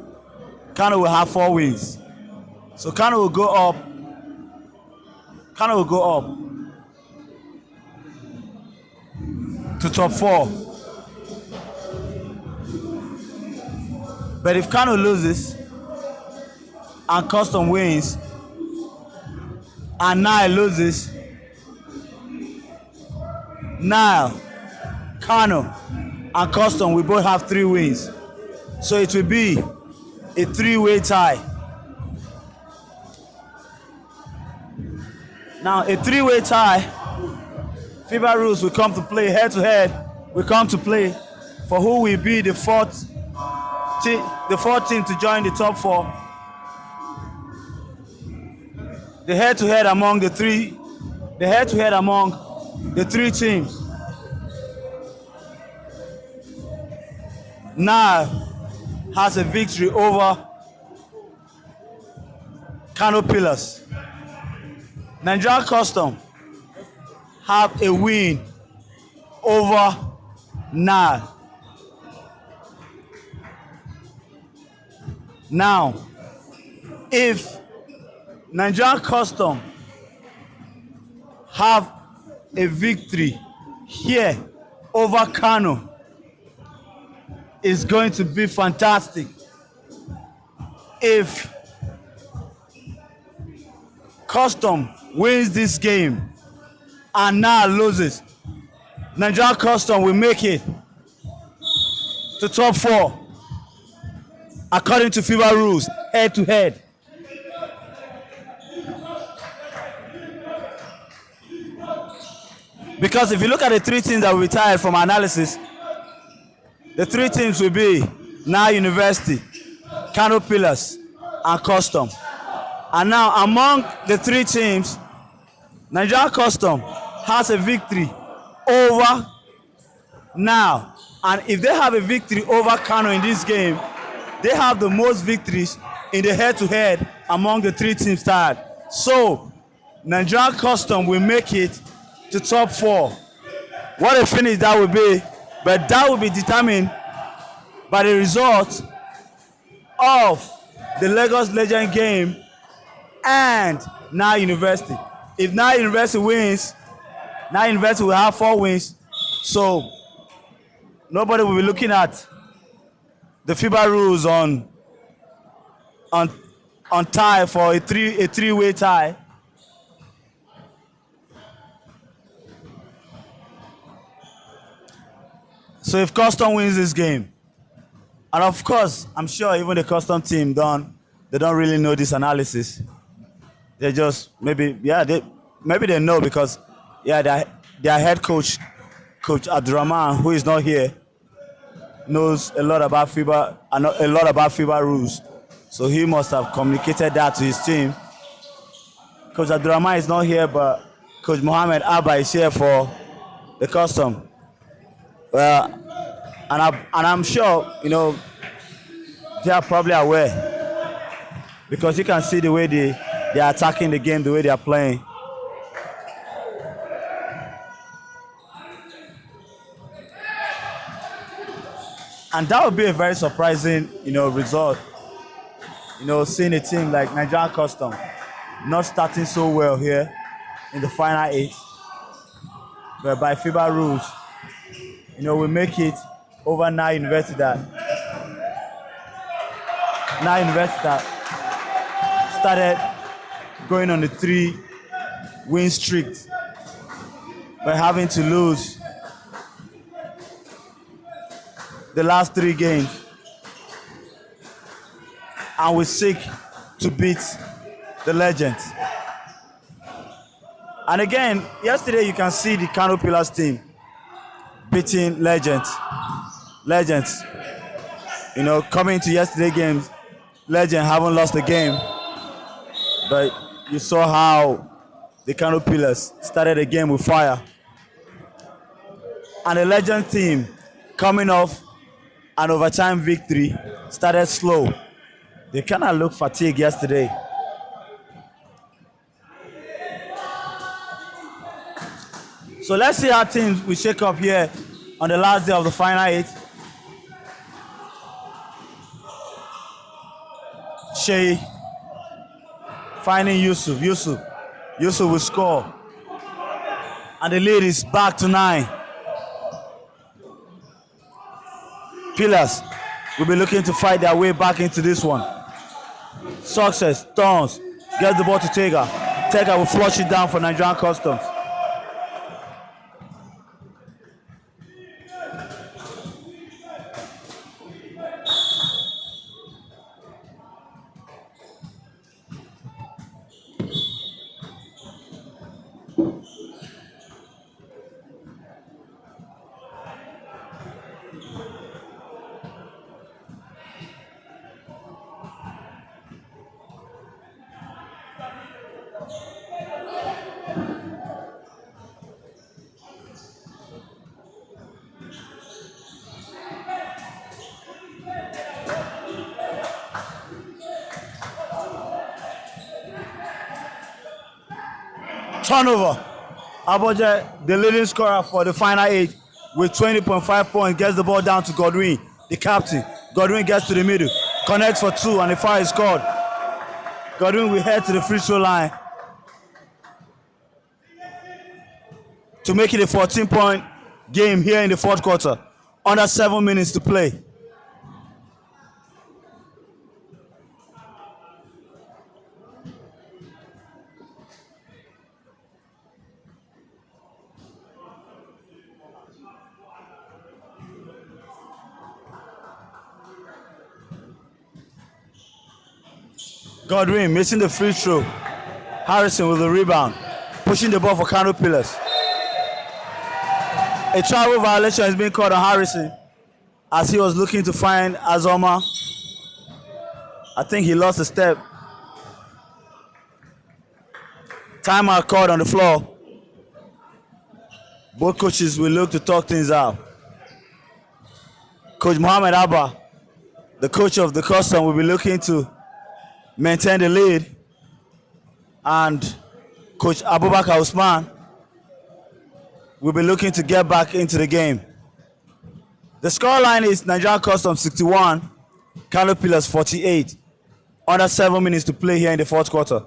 [SPEAKER 2] KANO will have 4 wins. So KANO will go up. KANO will go up to top 4. But if KANO loses and Custom wins and Nile loses, Nile, KANO, and Custom will both have 3 wins. So it will be a 3-way tie. Now a 3-way tie FIBA rules will come to play head to head. We come to play for who will be the fourth team to join the top four. The head to head among the three teams. Now has a victory over KANO Pillars. Nigerian Custom have a win over Nile. Now, if Nigerian Custom have a victory here over KANO, it's going to be fantastic. If Custom wins this game and now loses, Nigerian Custom will make it to top four according to FIBA rules, head to head. Because if you look at the three teams that will retire from analysis, the three teams will be Nile University, KANO Pillars, and Custom. And now among the three teams, Nigerian Custom has a victory over Nile. And if they have a victory over KANO in this game, they have the most victories in the head-to-head among the three teams tied. So Nigerian Custom will make it to top four. What a finish that will be, but that will be determined by the result of the Lagos Legend game and Nile University. If Nile University wins, Nile University will have 4 wins. So nobody will be looking at the FIBA rules on tie for a three-way tie. So if Custom wins this game, and of course, I'm sure even the Custom team they don't really know this analysis. They just maybe they know because their head coach, Coach Abdurrahman, who is not here, knows a lot about FIBA rules. So he must have communicated that to his team. Coach Abdurrahman is not here, but Coach Mohammed Abba is here for the Custom. Well, and I'm sure, they are probably aware because you can see the way they are attacking the game, the way they are playing. And that would be a very surprising, result. Seeing a team like Nigerian Custom not starting so well here in the final 8, but by FIBA rules, we make it over Nile University that started going on the 3-win streak by having to lose the last 3 games, and we seek to beat the Legends. And again, yesterday you can see the KANO Pillars team beating Legends. Coming into yesterday's games, Legends haven't lost a game, but you saw how the KANO Pillars started the game with fire. And the Legends team, coming off an overtime victory, started slow. They kind of looked fatigued yesterday. So let's see how teams will shake up here on the last day of the final 8. Shea finding Yusuf. Yusuf will score. And the lead is back to 9. Pillars will be looking to fight their way back into this one. Success, Thorns, gets the ball to Tega. Tega will flush it down for Nigerian Customs. Turnover. Aboje, the leading scorer for the final 8 with 20.5 points, gets the ball down to Godwin, the captain. Godwin gets to the middle, connects for 2, and the foul is scored. Godwin will head to the free throw line to make it a 14-point game here in the fourth quarter. Under 7 minutes to play. Godwin missing the free throw. Harrison with the rebound, pushing the ball for KANO Pillars. A travel violation has been called on Harrison as he was looking to find Azoma. I think he lost a step. Timeout called on the floor. Both coaches will look to talk things out. Coach Mohamed Abba, the coach of the Custom, will be looking to maintain the lead, and Coach Abubakar Usman will be looking to get back into the game. The scoreline is Nigerian Custom 61, KANO Pillars 48. Under 7 minutes to play here in the fourth quarter.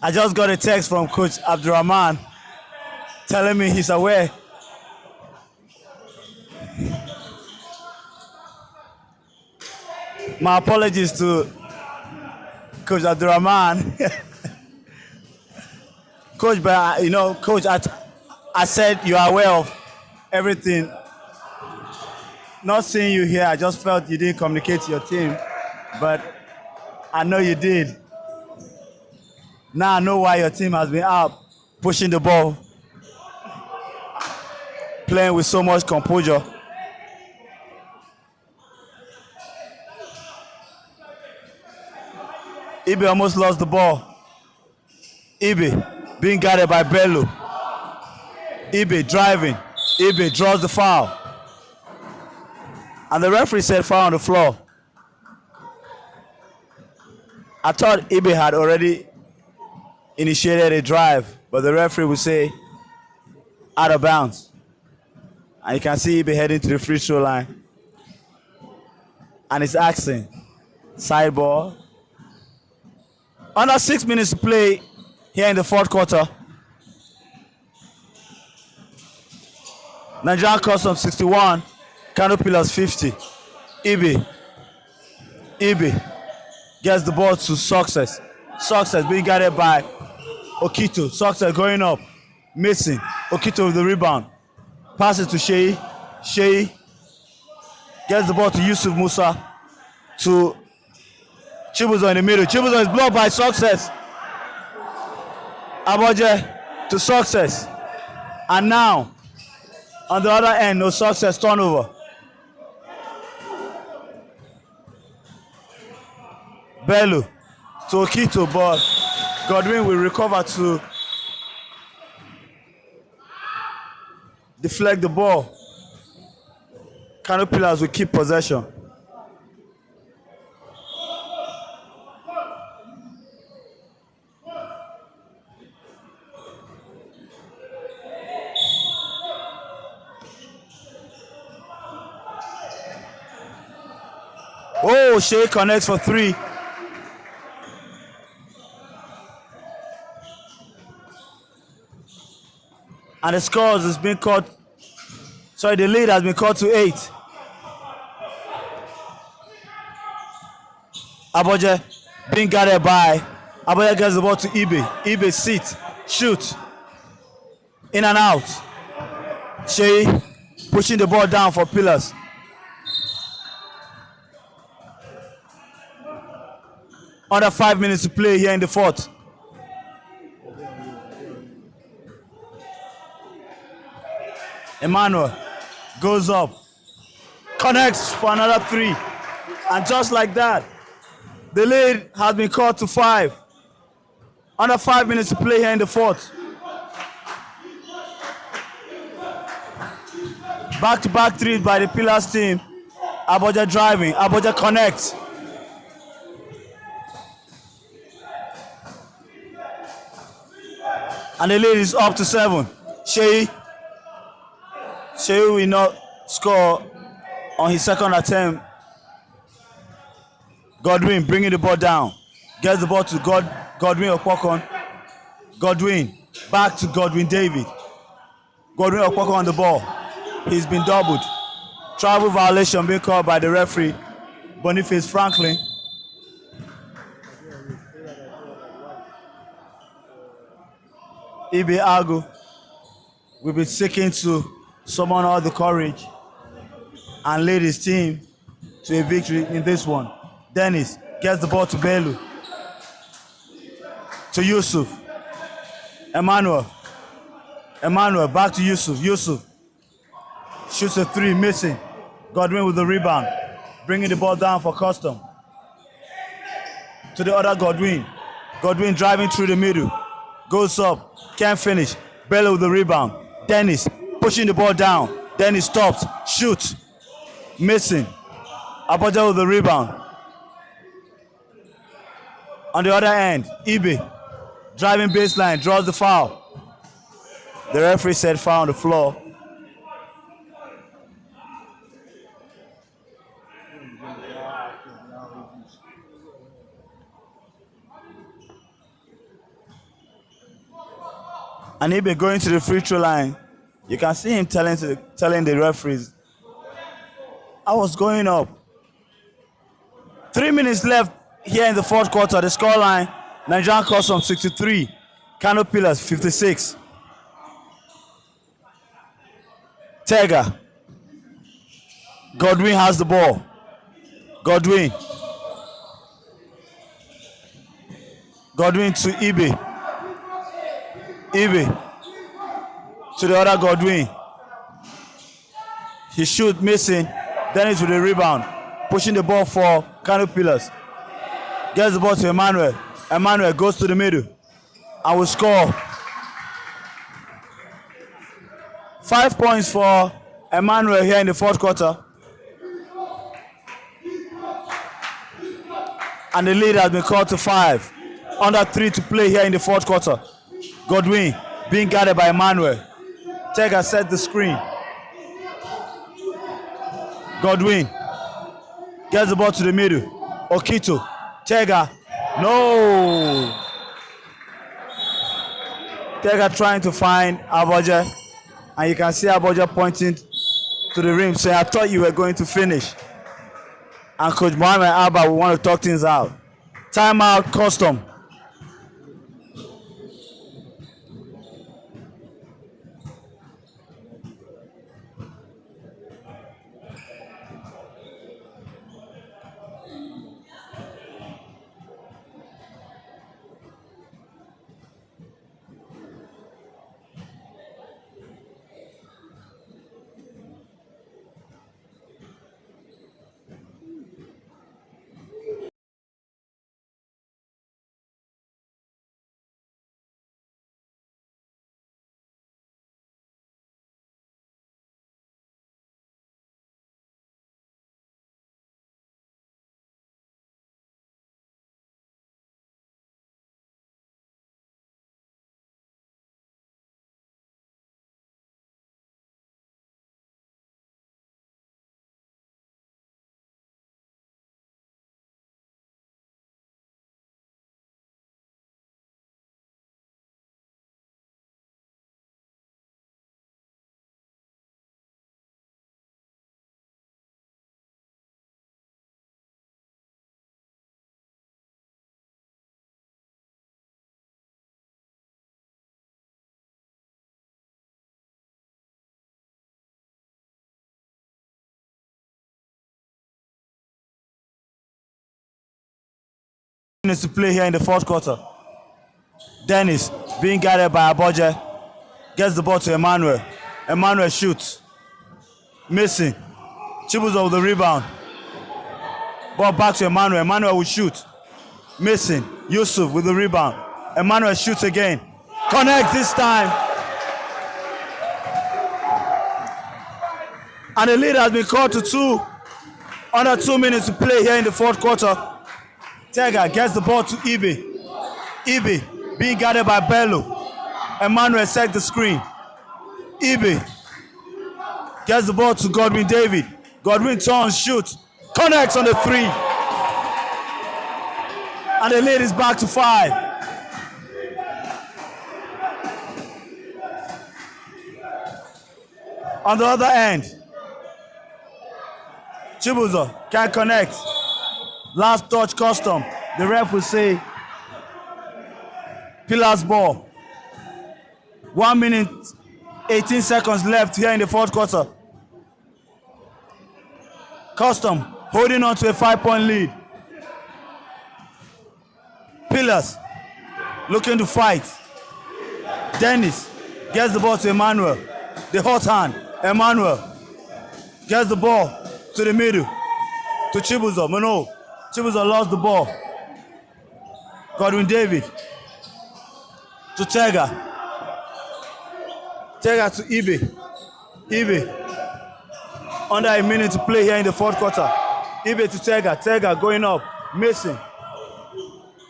[SPEAKER 2] I just got a text from Coach Abdurrahman telling me he's aware. My apologies to Coach Abdurrahman. Coach, but you know, Coach, I said you are aware of everything. Not seeing you here, I just felt you didn't communicate to your team, but I know you did. Now I know why your team has been out pushing the ball, playing with so much composure. Ibe almost lost the ball. Ibe being guarded by Bello. Ibe driving. Ibe draws the foul. And the referee said foul on the floor. I thought Ibe had already initiated a drive, but the referee will say out of bounds. And you can see Ibe heading to the free throw line. And it's asking, side ball. Under 6 minutes to play here in the fourth quarter. Nigerian Custom 61, KANO Pillars 50. Ibe gets the ball to Success. Success being guarded by Okito. Success going up, missing. Okito with the rebound. Passes to Shei. Shei gets the ball to Yusuf Musa. To Chibuzo in the middle. Chibuzo is blocked by Success. Aboje to Success. And now, on the other end, no Success, turnover. Bello to Okito, but Godwin will recover to deflect the ball. KANO Pillars will keep possession. Oh, Shea connects for 3. And the scores has been caught. Sorry, the lead has been caught to 8. Aboje being guarded by. Aboje gets the ball to Ibe. Ibe sit, shoot, in and out. Shea pushing the ball down for Pillars. Under 5 minutes to play here in the fourth. Emmanuel goes up, connects for another three. And just like that, the lead has been cut to 5. Under 5 minutes to play here in the fourth. Back-to-back threes by the Pillars team. Aboja driving, Aboja connects. And the lead is up to 7. Shea will not score on his second attempt. Godwin bringing the ball down. Gets the ball to Godwin Okpokon. Godwin, back to Godwin David. Godwin Okpokon on the ball. He's been doubled. Travel violation being called by the referee, Boniface Franklin. Ibe Agu will be seeking to summon all the courage and lead his team to a victory in this one. Dennis gets the ball to Belu. To Yusuf. Emmanuel back to Yusuf. Yusuf shoots a 3, missing. Godwin with the rebound, bringing the ball down for Custom. To the other Godwin. Godwin driving through the middle. Goes up, can't finish. Belu with the rebound. Dennis pushing the ball down. Dennis stops, shoots, missing. Aboja with the rebound. On the other end, Ibe driving baseline, draws the foul. The referee said foul on the floor. And Ibe going to the free throw line. You can see him telling the referees, I was going up. 3 minutes left here in the fourth quarter. The scoreline, Nigerian Custom 63, KANO Pillars 56. Tega. Godwin has the ball. Godwin to Ibe. Ibe to the other Godwin. He shoot, missing. Dennis with the rebound, pushing the ball for KANO Pillars. Gets the ball to Emmanuel. Emmanuel goes to the middle and will score. 5 points for Emmanuel here in the fourth quarter. And the lead has been called to 5. Under 3 to play here in the fourth quarter. Godwin being guarded by Emmanuel. Tega set the screen. Godwin gets the ball to the middle. Okito. Tega. No. Tega trying to find Aboja. And you can see Aboja pointing to the rim saying, I thought you were going to finish. And Coach Mohamed Abba will want to talk things out. Timeout, Custom. minutes to play here in the fourth quarter. Dennis being guided by Aboje. Gets the ball to Emmanuel. Emmanuel shoots. Missing. Chibuzo with the rebound. Ball back to Emmanuel. Emmanuel will shoot. Missing. Yusuf with the rebound. Emmanuel shoots again. Connect this time. And the lead has been called to 2. Under 2 minutes to play here in the fourth quarter. Tega gets the ball to Ibe. Ibe being guarded by Bello. Emmanuel sets the screen. Ibe gets the ball to Godwin David. Godwin turns, shoots, connects on the 3. And the lead is back to 5. On the other end, Chibuzo can't connect. Last touch custom. The ref will say Pillars ball. 1 minute, 18 seconds left here in the fourth quarter. Custom holding on to a 5-point lead. Pillars looking to fight. Dennis gets the ball to Emmanuel. The hot hand. Emmanuel gets the ball to the middle. To Chibuzo. No. Chibuzo lost the ball. Godwin David. To Tega. Tega to Ibe. Ibe. Under a minute to play here in the fourth quarter. Ibe to Tega. Tega going up. Missing.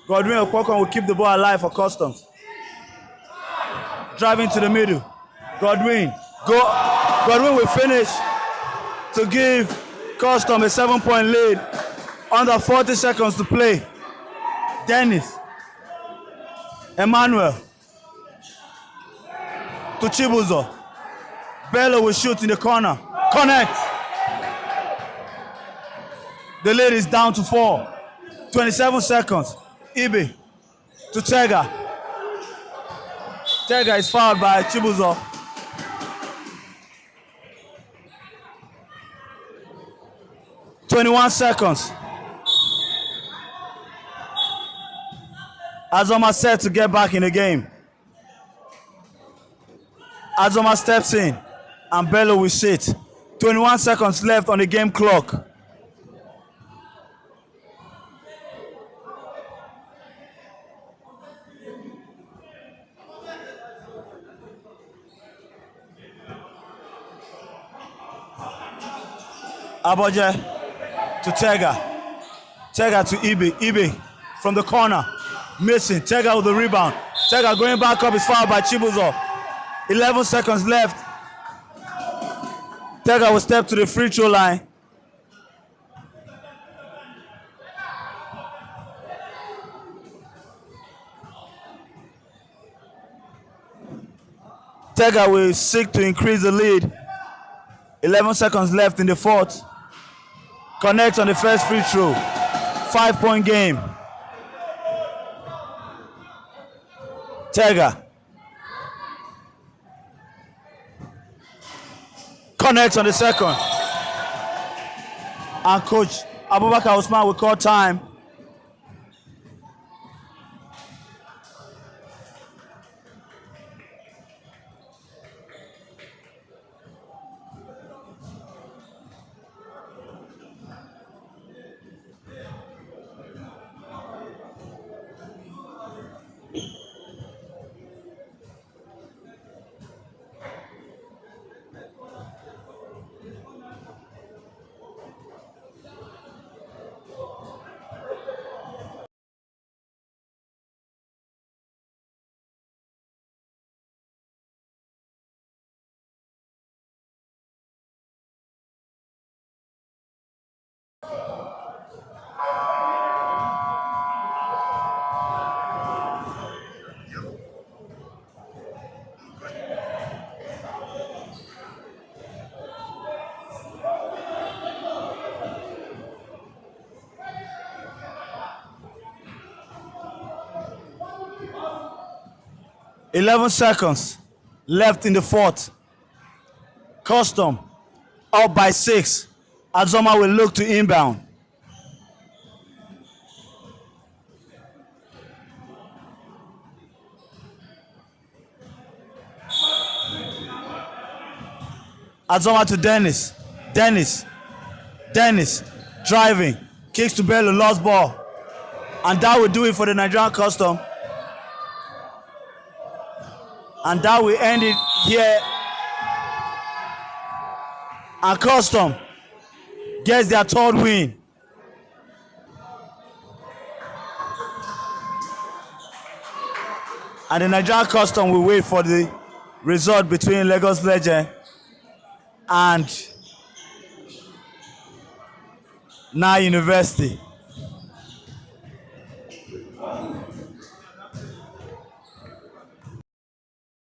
[SPEAKER 2] Godwin Okpokon will keep the ball alive for Customs. Driving to the middle. Godwin. Godwin will finish to give Custom a 7-point lead. Under 40 seconds to play. Dennis. Emmanuel. To Chibuzo. Bello will shoot in the corner. Connect. The lead is down to 4. 27 seconds. Ibe to Tega. Tega is fouled by Chibuzo. "21 seconds. Azoma set to get back in the game. Azoma steps in and Bello will sit. 21 seconds left on the game clock. Aboje to Tega. Tega to Ibe. Ibe from the corner. Missing. Tega with the rebound. Tega going back up is fouled by Chibuzo. 11 seconds left. Tega will step to the free throw line. Tega will seek to increase the lead. 11 seconds left in the fourth. Connects on the first free throw. 5-point game. Tega connects on the second. And Coach Abubakar Usman will call time. "11 seconds left in the fourth. Custom up by 6. Azoma will look to inbound. Azoma to Dennis. Dennis driving. Kicks to Bello, lost ball. And that will do it for the Nigerian Custom. And that will end it here. And Custom gets their third win. And the Nigerian Custom will wait for the result between Lagos Legend and Nile University.